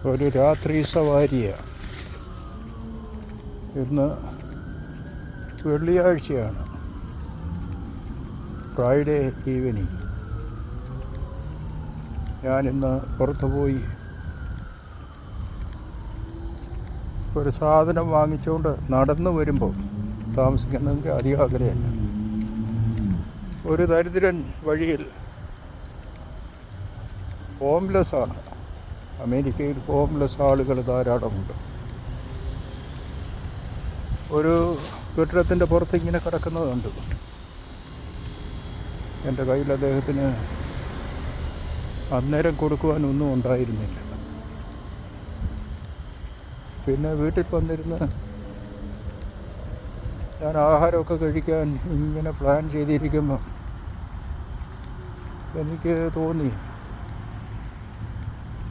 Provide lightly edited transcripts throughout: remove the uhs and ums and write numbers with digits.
ഒരു രാത്രി സവാരിയാണ്. ഇന്ന് വെള്ളിയാഴ്ചയാണ്, ഫ്രൈഡേ ഈവനിങ്. ഞാനിന്ന് പുറത്തു പോയി ഒരു സാധനം വാങ്ങിച്ചുകൊണ്ട് നടന്നു വരുമ്പോൾ, താമസിക്കുന്നതെങ്കിൽ അധികം അകലെയല്ല, ഒരു ദരിദ്രൻ വഴിയിൽ ഹോംലെസ് ആണ്. അമേരിക്കയിൽ ഹോംലെസ് ആളുകൾ ധാരാളമുണ്ട്. ഒരു കെട്ടിടത്തിൻ്റെ പുറത്ത് ഇങ്ങനെ കിടക്കുന്നത് കണ്ടു. എൻ്റെ കയ്യിൽ അദ്ദേഹത്തിന് അന്നേരം കൊടുക്കുവാനൊന്നും ഉണ്ടായിരുന്നില്ല. പിന്നെ വീട്ടിൽ വന്നിരുന്ന് ഞാൻ ആഹാരമൊക്കെ കഴിക്കാൻ ഇങ്ങനെ പ്ലാൻ ചെയ്തിരിക്കുമ്പോൾ എനിക്ക് തോന്നി,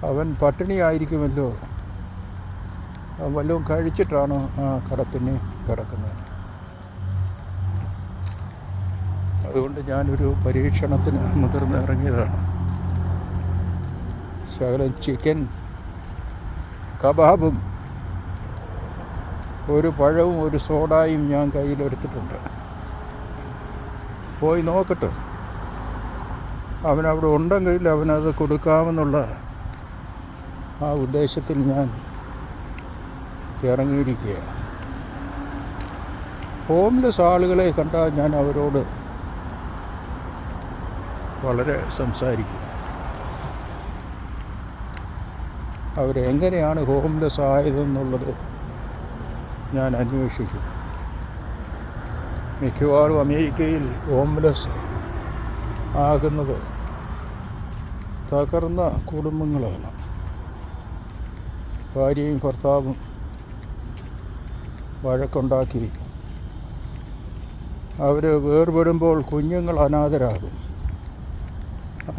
അവൻ പട്ടിണിയായിരിക്കുമല്ലോ, വല്ലതും കഴിച്ചിട്ടാണോ ആ കടത്തിന് കിടക്കുന്നത്. അതുകൊണ്ട് ഞാനൊരു പരീക്ഷണത്തിന് മുതിർന്നിറങ്ങിയതാണ്. ശകലം ചിക്കൻ കബാബും ഒരു പഴവും ഒരു സോഡായും ഞാൻ കയ്യിലെടുത്തിട്ടുണ്ട്. പോയി നോക്കട്ടെ, അവനവിടെ ഉണ്ടെങ്കിൽ അവനത് കൊടുക്കാമെന്നുള്ള ആ ഉദ്ദേശത്തിൽ ഞാൻ ഇറങ്ങിയിരിക്കുകയാണ്. ഹോംലെസ് ആളുകളെ കണ്ടാൽ ഞാൻ അവരോട് വളരെ സംസാരിക്കും. അവരെങ്ങനെയാണ് ഹോംലെസ് ആയതെന്നുള്ളത് ഞാൻ അന്വേഷിക്കും. മിക്കവാറും അമേരിക്കയിൽ ഹോംലെസ് ആകുന്നത് തകർന്ന കുടുംബങ്ങളാണ്. ഭാര്യയും ഭർത്താവും വഴക്കുണ്ടാക്കി അവർ വേർപെടുമ്പോൾ കുഞ്ഞുങ്ങൾ അനാഥരാകും.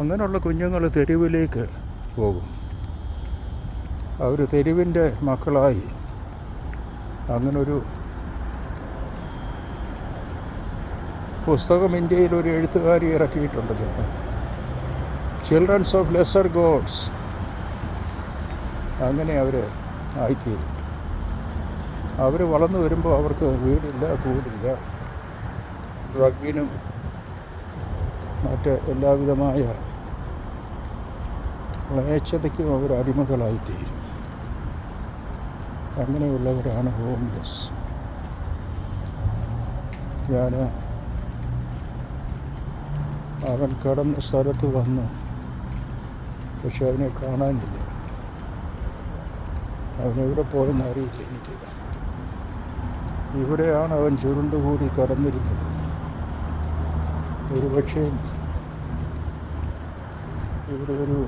അങ്ങനെയുള്ള കുഞ്ഞുങ്ങൾ തെരുവിലേക്ക് പോകും. അവർ തെരുവിൻ്റെ മക്കളായി. അങ്ങനൊരു പുസ്തകം ഇന്ത്യയിൽ ഒരു എഴുത്തുകാരി ഇറക്കിയിട്ടുണ്ടല്ലോ, ചിൽഡ്രൻസ് ഓഫ് ലെസർ ഗോഡ്സ്. അങ്ങനെ അവർ ആയിത്തീരും. അവർ വളർന്നു വരുമ്പോൾ അവർക്ക് വീടില്ല, കൂടില്ല, ഡ്രഗിനും മറ്റ് എല്ലാവിധമായ മ്ലേച്ഛതയ്ക്കും അവർ അടിമകളായിത്തീരും. അങ്ങനെയുള്ളവരാണ് ഹോംലെസ്. ഞാൻ അവൻ കടന്ന സ്ഥലത്ത് വന്നു, പക്ഷെ അവനെ കാണാനില്ല. അവനെവിടെ പോയെന്ന് അറിയില്ല എനിക്ക്. ഇവിടെയാണ് അവൻ ചുരുണ്ടുകൂടി കടന്നിരുന്നത്. ഒരുപക്ഷെ ഇവിടെ ഒരു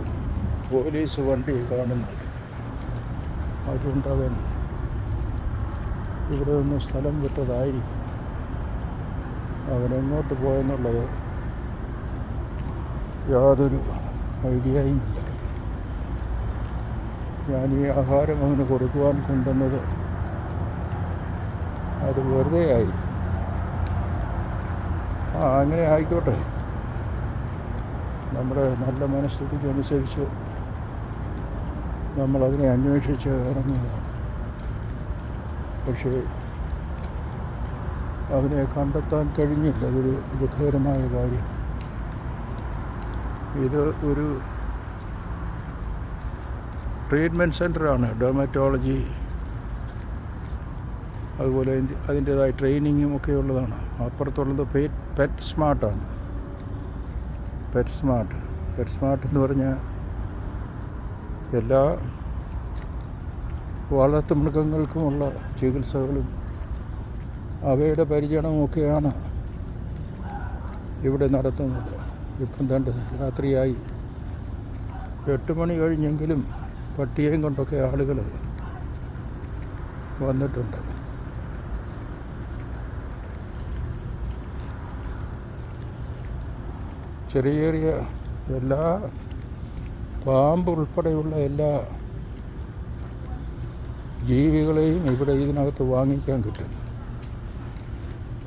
പോലീസ് വണ്ടി കാണുന്നത്, അതുകൊണ്ട് അവൻ ഇവിടെ നിന്ന് സ്ഥലം വിട്ടതായിരിക്കും. അവനെങ്ങോട്ട് പോയെന്നുള്ളത് യാതൊരു ഐഡിയയും ഇല്ല. ഞാൻ ഈ ആഹാരം അവന് കൊടുക്കുവാൻ കൊണ്ടുവന്നത് അത് വെറുതെ ആയി. അങ്ങനെ ആയിക്കോട്ടെ, നമ്മുടെ നല്ല മനസ്ഥിതിക്ക് അനുസരിച്ച് നമ്മളതിനെ അന്വേഷിച്ച് ഇറങ്ങിയതാണ്. പക്ഷേ അതിനെ കണ്ടെത്താൻ കഴിഞ്ഞില്ല. അതൊരു ദുഃഖകരമായ കാര്യം. ഇത് ഒരു ട്രീറ്റ്മെൻറ്റ് സെൻ്ററാണ്, ഡെർമറ്റോളജി, അതുപോലെ അതിൻ്റേതായ ട്രെയിനിങ്ങും ഒക്കെ ഉള്ളതാണ്. അപ്പുറത്തുള്ളത് പെറ്റ് സ്മാർട്ടാണ്. പെറ്റ് സ്മാർട്ട് എന്ന് പറഞ്ഞാൽ എല്ലാ വളർത്തു മൃഗങ്ങൾക്കുമുള്ള ചികിത്സകളും അവയുടെ പരിചരണമൊക്കെയാണ് ഇവിടെ നടത്തുന്നത്. ഇപ്പം രാത്രിയായി, 8 മണി കഴിഞ്ഞെങ്കിലും പട്ടിയേയും കൊണ്ടൊക്കെ ആളുകൾ വന്നിട്ടുണ്ട്. ചെറിയ എല്ലാ പാമ്പ് ഉൾപ്പെടെയുള്ള എല്ലാ ജീവികളെയും ഇവിടെ ഇതിനകത്ത് വാങ്ങിക്കാൻ കിട്ടും.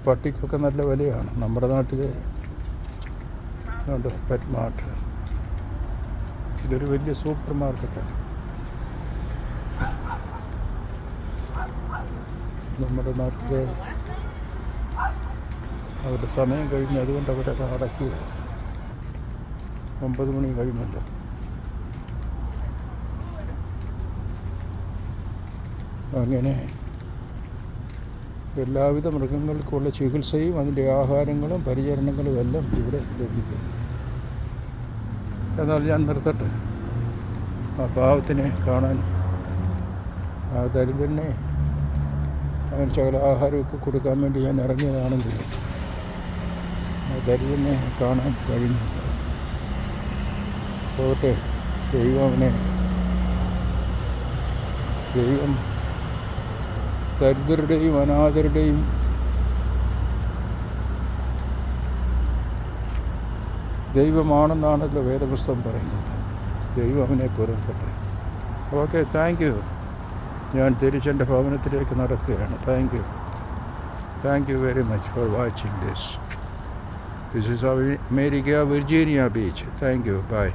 പട്ടിക്കൊക്കെ നല്ല വിലയാണ്. നമ്മുടെ നാട്ടിലെ പെറ്റ് മാർട്ട്, ഇതൊരു വലിയ സൂപ്പർ മാർക്കറ്റാണ്. നമ്മുടെ നാട്ടിലെ അവരുടെ സമയം കഴിഞ്ഞ് അതുകൊണ്ട് അവരൊക്കെ അടക്കി 9 മണി കഴിഞ്ഞല്ലോ. അങ്ങനെ എല്ലാവിധ മൃഗങ്ങൾക്കുള്ള ചികിത്സയും അതിൻ്റെ ആഹാരങ്ങളും പരിചരണങ്ങളും എല്ലാം ഇവിടെ ലഭിക്കും. എന്നാൽ ഞാൻ നിർത്തട്ടെ. ആ പാവത്തിനെ കാണാൻ, ആ ദരിദ്രനെ അവൻ ശകല ആഹാരമൊക്കെ കൊടുക്കാൻ വേണ്ടി ഞാൻ ഇറങ്ങിയതാണെങ്കിൽ ആ ദരിദ്രനെ കാണാൻ കഴിഞ്ഞു. പോകട്ടെ, ദൈവം ദരിദ്രരുടെയും അനാഥരുടെയും ദൈവമാണെന്നാണല്ലോ വേദപുസ്തകം പറയുന്നത്. ദൈവം അവനെ പുറത്തട്ടെ. Okay, thank you. ഞാൻ തിരിച്ചെൻ്റെ ഭവനത്തിലേക്ക് നടക്കുകയാണ്. Thank you very much for watching this. This is America, Virginia Beach. Thank you. Bye.